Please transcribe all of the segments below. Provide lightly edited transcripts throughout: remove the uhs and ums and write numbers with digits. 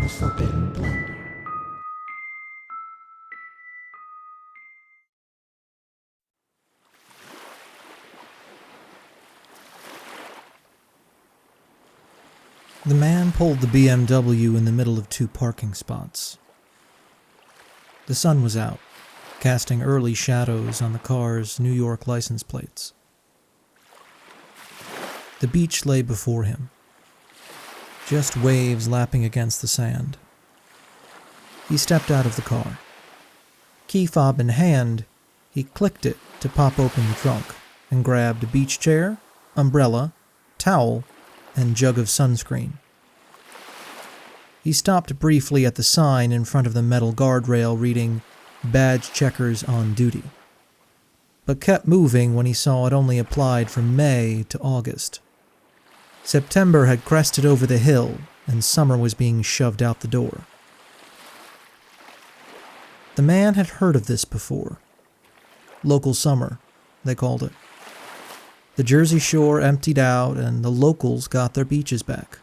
the forbidden blender. The man pulled the BMW in the middle of two parking spots. The sun was out, casting early shadows on the car's New York license plates. The beach lay before him, just waves lapping against the sand. He stepped out of the car. Key fob in hand, he clicked it to pop open the trunk and grabbed a beach chair, umbrella, towel, and jug of sunscreen. He stopped briefly at the sign in front of the metal guardrail reading "Badge Checkers on Duty," but kept moving when he saw it only applied from May to August. September had crested over the hill, and summer was being shoved out the door. The man had heard of this before. Local summer, they called it. The Jersey Shore emptied out, and the locals got their beaches back.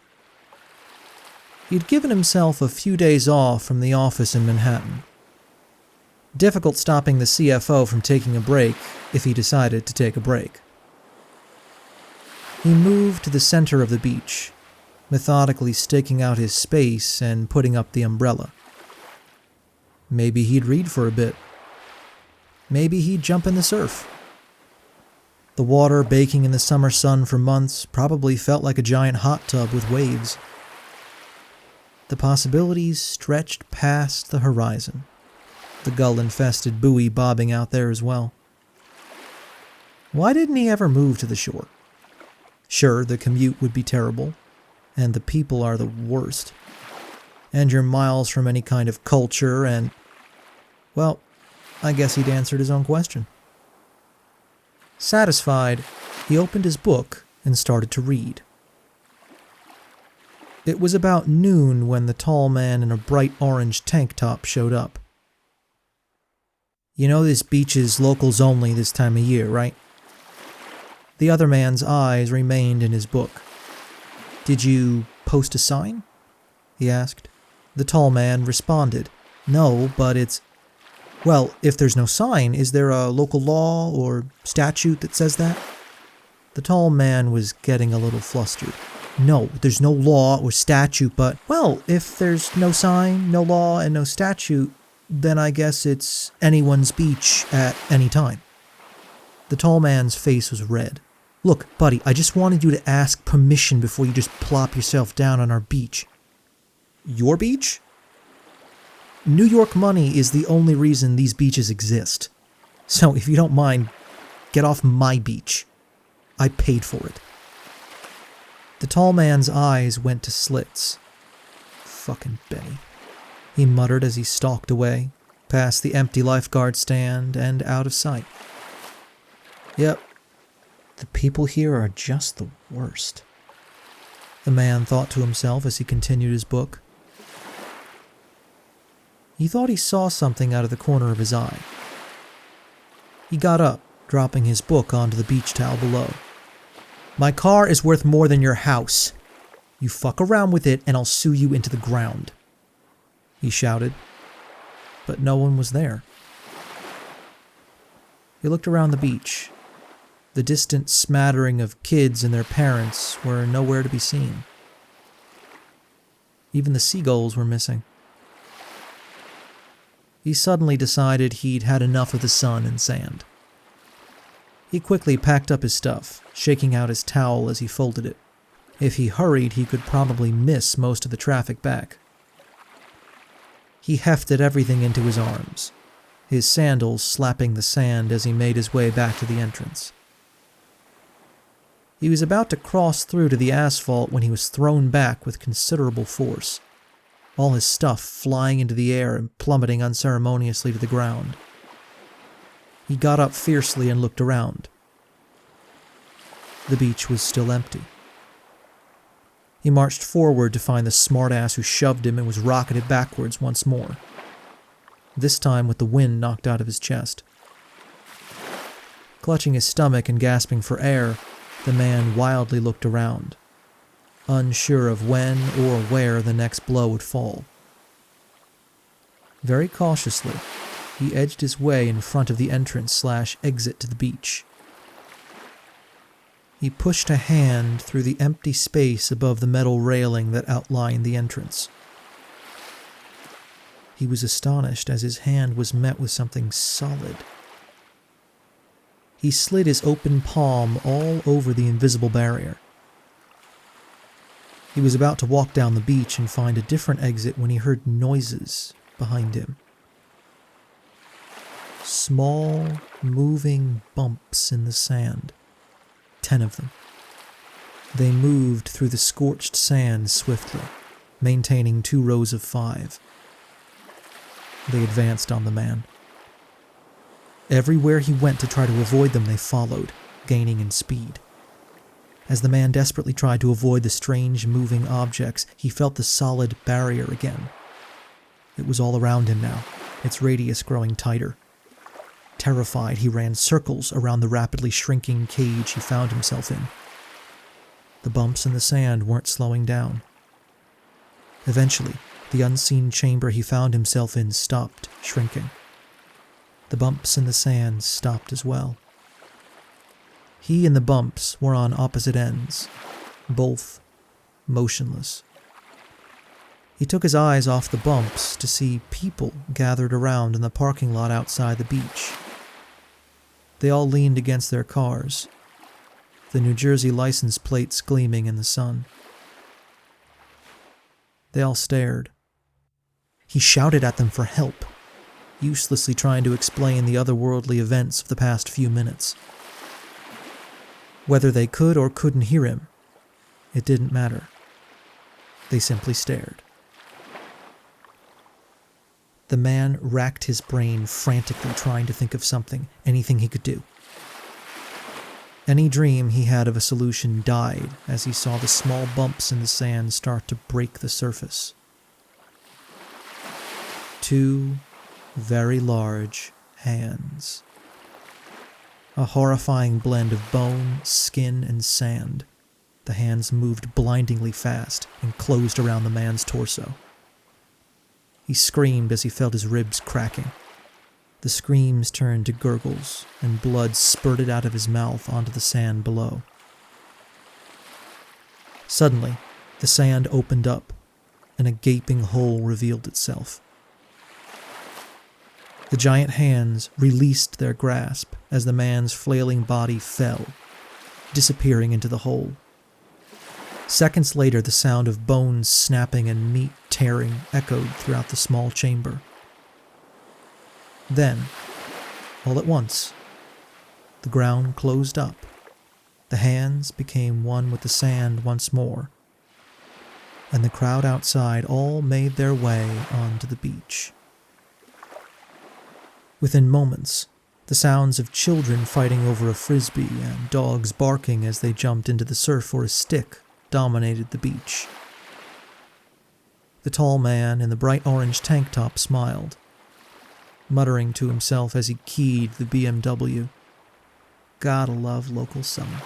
He'd given himself a few days off from the office in Manhattan. Difficult stopping the CFO from taking a break if he decided to take a break. He moved to the center of the beach, methodically staking out his space and putting up the umbrella. Maybe he'd read for a bit. Maybe he'd jump in the surf. The water baking in the summer sun for months probably felt like a giant hot tub with waves. The possibilities stretched past the horizon, the gull-infested buoy bobbing out there as well. Why didn't he ever move to the shore? Sure, the commute would be terrible, and the people are the worst. And you're miles from any kind of culture and... well, I guess he'd answered his own question. Satisfied, he opened his book and started to read. It was about noon when the tall man in a bright orange tank top showed up. "You know this beach is locals only this time of year, right?" The other man's eyes remained in his book. "Did you post a sign?" he asked. The tall man responded, "No, but it's..." "Well, if there's no sign, is there a local law or statute that says that?" The tall man was getting a little flustered. "No, there's no law or statute, but..." "Well, if there's no sign, no law, and no statute, then I guess it's anyone's beach at any time." The tall man's face was red. "Look, buddy, I just wanted you to ask permission before you just plop yourself down on our beach." "Your beach?" "New York money is the only reason these beaches exist. So if you don't mind, get off my beach. I paid for it." The tall man's eyes went to slits. "Fucking Benny," he muttered as he stalked away, past the empty lifeguard stand and out of sight. Yep, the people here are just the worst, the man thought to himself as he continued his book. He thought he saw something out of the corner of his eye. He got up, dropping his book onto the beach towel below. "My car is worth more than your house. You fuck around with it and I'll sue you into the ground," he shouted, but no one was there. He looked around the beach. The distant smattering of kids and their parents were nowhere to be seen. Even the seagulls were missing. He suddenly decided he'd had enough of the sun and sand. He quickly packed up his stuff, shaking out his towel as he folded it. If he hurried, he could probably miss most of the traffic back. He hefted everything into his arms, his sandals slapping the sand as he made his way back to the entrance. He was about to cross through to the asphalt when he was thrown back with considerable force, all his stuff flying into the air and plummeting unceremoniously to the ground. He got up fiercely and looked around. The beach was still empty. He marched forward to find the smartass who shoved him and was rocketed backwards once more, this time with the wind knocked out of his chest. Clutching his stomach and gasping for air, the man wildly looked around. unsure of when or where the next blow would fall. Very cautiously, he edged his way in front of the entrance/exit to the beach. He pushed a hand through the empty space above the metal railing that outlined the entrance. He was astonished as his hand was met with something solid. He slid his open palm all over the invisible barrier. He was about to walk down the beach and find a different exit when he heard noises behind him. Small, moving bumps in the sand. 10 of them. They moved through the scorched sand swiftly, maintaining 2 rows of 5. They advanced on the man. Everywhere he went to try to avoid them, they followed, gaining in speed. As the man desperately tried to avoid the strange moving objects, he felt the solid barrier again. It was all around him now, its radius growing tighter. Terrified, he ran circles around the rapidly shrinking cage he found himself in. The bumps in the sand weren't slowing down. Eventually, the unseen chamber he found himself in stopped shrinking. The bumps in the sand stopped as well. He and the bumps were on opposite ends, both motionless. He took his eyes off the bumps to see people gathered around in the parking lot outside the beach. They all leaned against their cars, the New Jersey license plates gleaming in the sun. They all stared. He shouted at them for help, uselessly trying to explain the otherworldly events of the past few minutes. Whether they could or couldn't hear him, it didn't matter. They simply stared. The man racked his brain frantically trying to think of something, anything he could do. Any dream he had of a solution died as he saw the small bumps in the sand start to break the surface. 2 very large hands. A horrifying blend of bone, skin, and sand. The hands moved blindingly fast and closed around the man's torso. He screamed as he felt his ribs cracking. The screams turned to gurgles, and blood spurted out of his mouth onto the sand below. Suddenly, the sand opened up, and a gaping hole revealed itself. The giant hands released their grasp as the man's flailing body fell, disappearing into the hole. Seconds later, the sound of bones snapping and meat tearing echoed throughout the small chamber. Then, all at once, the ground closed up. The hands became one with the sand once more, and the crowd outside all made their way onto the beach. Within moments, the sounds of children fighting over a frisbee and dogs barking as they jumped into the surf for a stick dominated the beach. The tall man in the bright orange tank top smiled, muttering to himself as he keyed the BMW. Gotta love local summer.